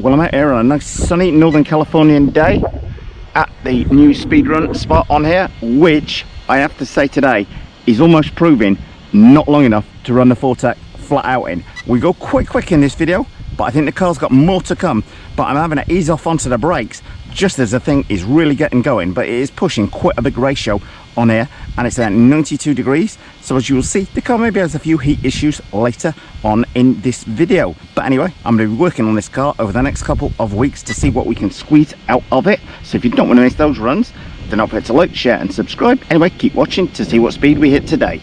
Well, I'm out here on a nice sunny Northern Californian day at the new speedrun spot on here, which I have to say today is almost proving not long enough to run the Fortec flat out in. We go quick in this video, but I think the car's got more to come. But I'm having to ease off onto the brakes just as the thing is really getting going, but it is pushing quite a big ratio on here, and it's at 92 degrees. So as you will see, the car maybe has a few heat issues later on in this video. But anyway, I'm going to be working on this car over the next couple of weeks to see what we can squeeze out of it. So if you don't want to miss those runs, then don't forget to like, share and subscribe. Anyway, keep watching to see what speed we hit today.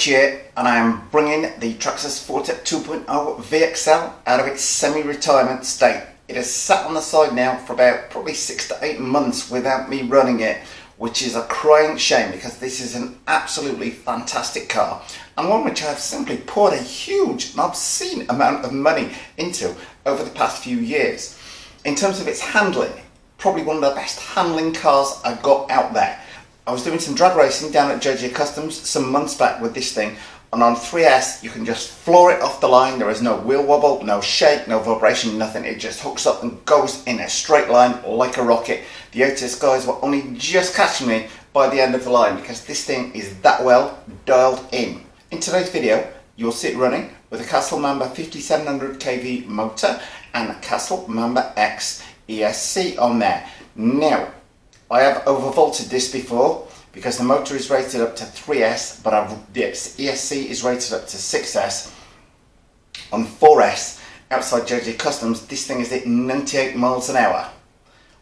Here, and I am bringing the Traxxas Fortec 2.0 VXL out of its semi-retirement state. It has sat on the side now for about probably 6 to 8 months without me running it, which is a crying shame because this is an absolutely fantastic car and one which I have simply poured a huge and obscene amount of money into over the past few years. In terms of its handling, probably one of the best handling cars I've got out there. I was doing some drag racing down at JJ Customs some months back with this thing, and on 3S you can just floor it off the line. There is no wheel wobble, no shake, no vibration, nothing. It just hooks up and goes in a straight line like a rocket. The ATIS guys were only just catching me by the end of the line because this thing is that well dialed in. In today's video you'll see it running with a Castle Mamba 5700 kV motor and a Castle Mamba X ESC on there. Now, I have overvolted this before because the motor is rated up to 3S, but the ESC is rated up to 6S. On 4S, outside JJ Customs, this thing is at 98 miles an hour,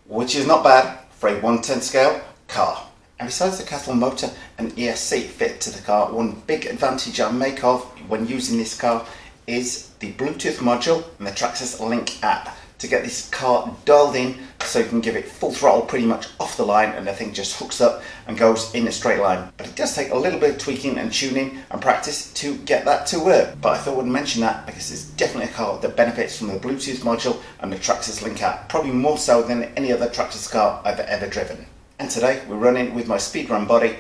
which is not bad for a 110 scale car. And besides the Castle motor and ESC fit to the car, one big advantage I make of when using this car is the Bluetooth module and the Traxxas Link app to get this car dialed in so you can give it full throttle pretty much off the line and the thing just hooks up and goes in a straight line. But it does take a little bit of tweaking and tuning and practice to get that to work. But I thought I would mention that because it's definitely a car that benefits from the Bluetooth module and the Traxxas Link app, probably more so than any other Traxxas car I've ever driven. And today we're running with my speedrun body.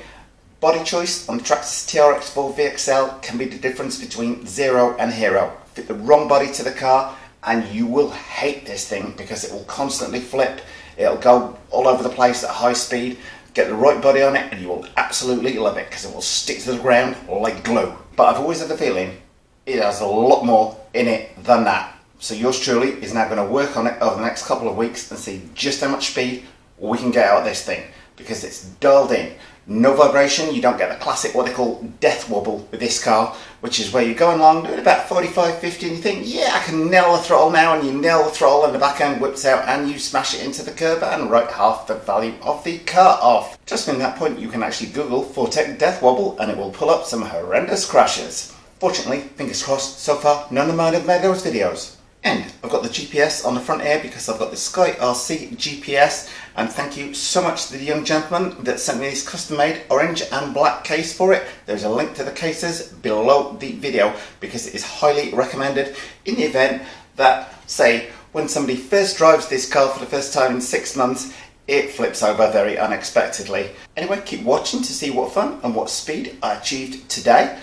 Body choice on the Traxxas TRX4 VXL can be the difference between zero and hero. Fit the wrong body to the car and you will hate this thing because it will constantly flip. It'll go all over the place at high speed. Get the right body on it and you will absolutely love it because it will stick to the ground like glue. But I've always had the feeling it has a lot more in it than that. So yours truly is now going to work on it over the next couple of weeks and see just how much speed we can get out of this thing because it's dialed in. No vibration, you don't get the classic what they call death wobble with this car, which is where you're going along doing about 45, 50 and you think, yeah, I can nail the throttle now, and you nail the throttle and the back end whips out and you smash it into the curb and write half the value of the car off. Just from that point you can actually Google Fortec death wobble and it will pull up some horrendous crashes. Fortunately, fingers crossed, so far none of mine have made those videos. And I've got the GPS on the front here because I've got the Sky RC GPS, and thank you so much to the young gentleman that sent me this custom made orange and black case for it. There's a link to the cases below the video because it is highly recommended in the event that, say, when somebody first drives this car for the first time in 6 months, it flips over very unexpectedly. Anyway, keep watching to see what fun and what speed I achieved today.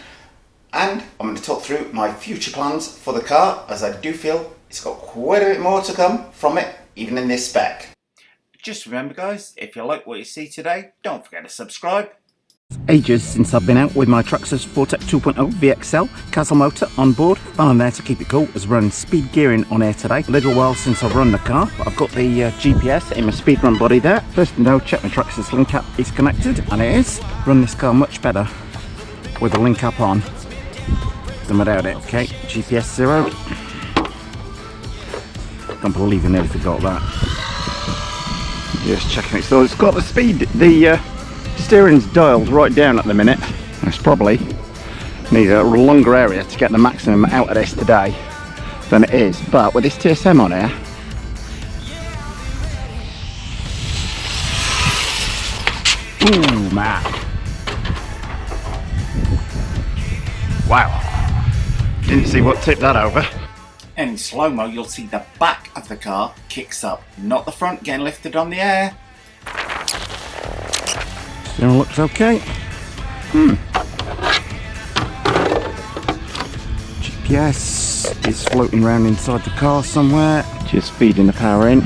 And I'm going to talk through my future plans for the car, as I do feel it's got quite a bit more to come from it, even in this spec. Just remember guys, if you like what you see today, don't forget to subscribe. It's ages since I've been out with my Traxxas Fortec 2.0 VXL, Castle motor on board, fun on there to keep it cool, as running speed gearing on air today. A little while since I've run the car, but I've got the GPS in my speedrun body there. First thing to know, check my Traxxas Link app is connected, and it is. Run this car much better with the Link app on than without it. Okay, GPS 0. Don't believe I nearly forgot that. Just checking it. So it's got the speed, the steering's dialed right down at the minute. It's probably needs a longer area to get the maximum out of this today than it is, but with this TSM on here, ooh man, wow, didn't see what tipped that over. And in slow-mo you'll see the back of of the car kicks up, not the front getting lifted on the air. Steering looks okay. GPS is floating around inside the car somewhere, just feeding the power in.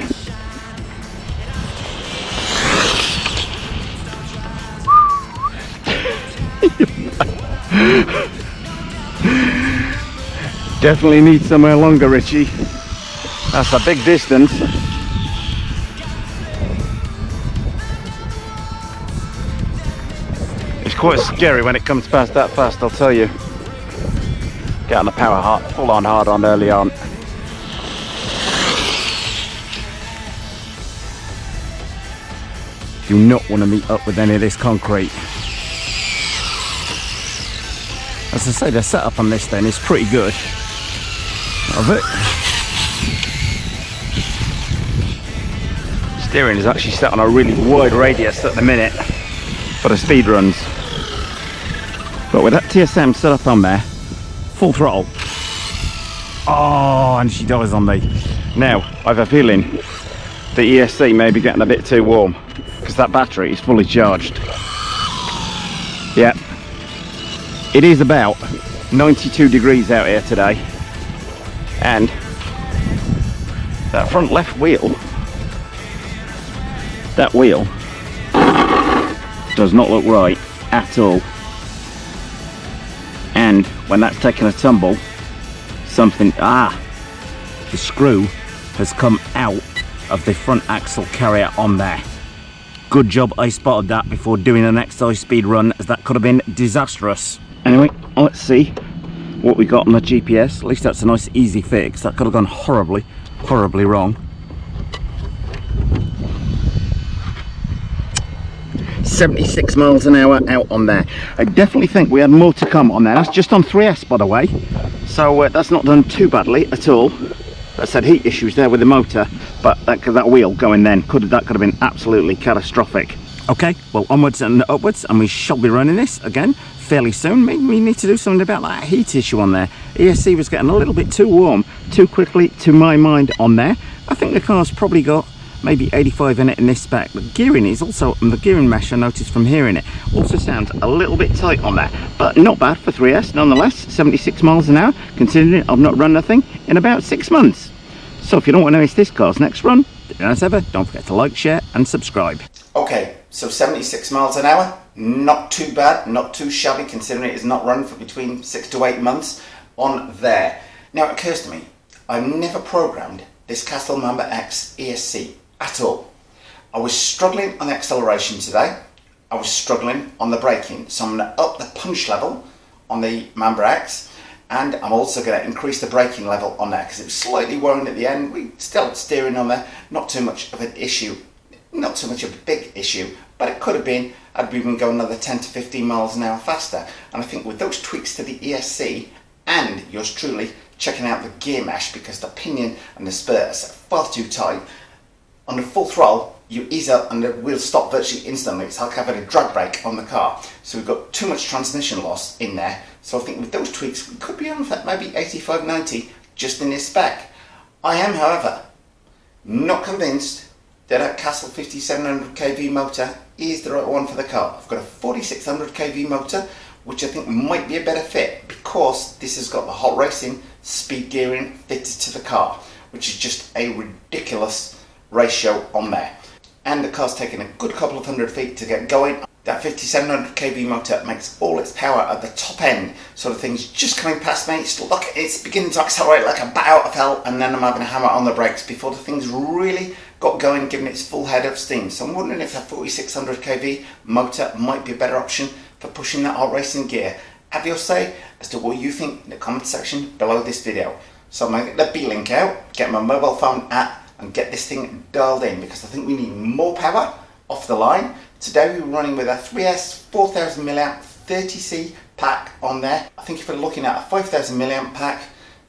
Definitely need somewhere longer, Richie. That's a big distance. It's quite scary when it comes past that fast, I'll tell you. Get on the power hard, full on hard on early on. Do not want to meet up with any of this concrete. As I say, the setup on this then is pretty good. Of it. Steering is actually set on a really wide radius at the minute for the speed runs. But with that TSM set up on there, full throttle. Oh, and she dies on me. Now, I have a feeling the ESC may be getting a bit too warm because that battery is fully charged. Yeah. It is about 92 degrees out here today, and that front left wheel, that wheel does not look right at all, and when that's taken a tumble, the screw has come out of the front axle carrier on there. Good job I spotted that before doing the next high speed run, as that could have been disastrous. Anyway, let's see what we got on the GPS. At least that's a nice easy fix. That could have gone horribly, horribly wrong. 76 miles an hour out on there. I definitely think we had more to come on there. That's just on 3S, by the way. So that's not done too badly at all. I said heat issues there with the motor, but that wheel going then, that could have been absolutely catastrophic. Okay, well, onwards and upwards, and we shall be running this again fairly soon. Maybe we need to do something about that heat issue on there. ESC was getting a little bit too warm too quickly to my mind on there. I think the car's probably got maybe 85 in it in this spec. The gearing is also, the gearing mesh I noticed from hearing it, also sounds a little bit tight on there, but not bad for 3S nonetheless. 76 miles an hour, considering I've not run nothing in about 6 months. So if you don't want to miss this car's next run, as ever, don't forget to like, share and subscribe. Okay, so 76 miles an hour, not too bad, not too shabby, considering it is not run for between 6 to 8 months on there. Now it occurs to me, I've never programmed this Castle Mamba X ESC at all. I was struggling on the acceleration today, I was struggling on the braking, so I'm going to up the punch level on the Mamba X, and I'm also going to increase the braking level on there because it was slightly worrying at the end. We still had steering on there, not too much of an issue, not so much of a big issue, but it could have been had we been going another 10 to 15 miles an hour faster. And I think with those tweaks to the ESC and yours truly checking out the gear mesh, because the pinion and the spur are far too tight, on the full throttle you ease up and the wheels stop virtually instantly. It's like having a drag brake on the car. So we've got too much transmission loss in there. So I think with those tweaks we could be on for maybe 85, 90 just in this spec. I am, however, not convinced that a Castle 5700 kV motor is the right one for the car. I've got a 4600 kV motor, which I think might be a better fit because this has got the hot racing speed gearing fitted to the car, which is just a ridiculous ratio on there. And the car's taken a good couple of 100 feet to get going. That 5700 kV motor makes all its power at the top end, so the thing's just coming past me. It's beginning to accelerate like a bat out of hell, and then I'm having a hammer on the brakes before the thing's really got going, giving its full head of steam. So I'm wondering if that 4600 kV motor might be a better option for pushing that hot racing gear. Have your say as to what you think in the comment section below this video. So I'm going to get the B link out, get my mobile phone app, and get this thing dialed in, because I think we need more power off the line. Today we were running with a 3S 4000 mAh 30C pack on there. I think if we're looking at a 5000 mAh pack,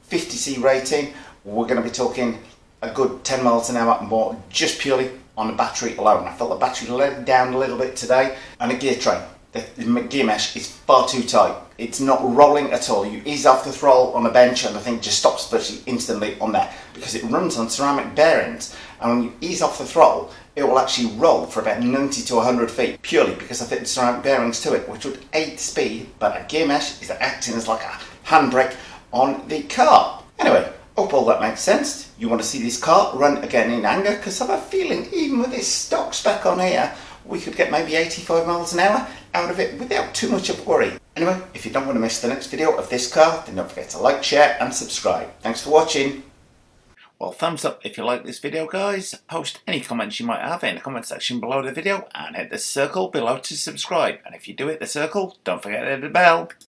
50C rating, we're going to be talking a good 10 miles an hour more just purely on the battery alone. I felt the battery let down a little bit today, and a gear train. the gear mesh is far too tight. It's not rolling at all. You ease off the throttle on a bench and the thing just stops virtually instantly on there because it runs on ceramic bearings, and when you ease off the throttle it will actually roll for about 90 to 100 feet purely because I fit the ceramic bearings to it, which would aid speed, but a gear mesh is acting as like a handbrake on the car. Anyway, hope all that makes sense. You want to see this car run again in anger, because I have a feeling even with this stock spec on here we could get maybe 85 miles an hour out of it without too much of a worry. Anyway, if you don't want to miss the next video of this car, then don't forget to like, share and subscribe. Thanks for watching. Well, thumbs up if you like this video, guys. Post any comments you might have in the comment section below the video and hit the circle below to subscribe. And if you do hit the circle, don't forget to hit the bell.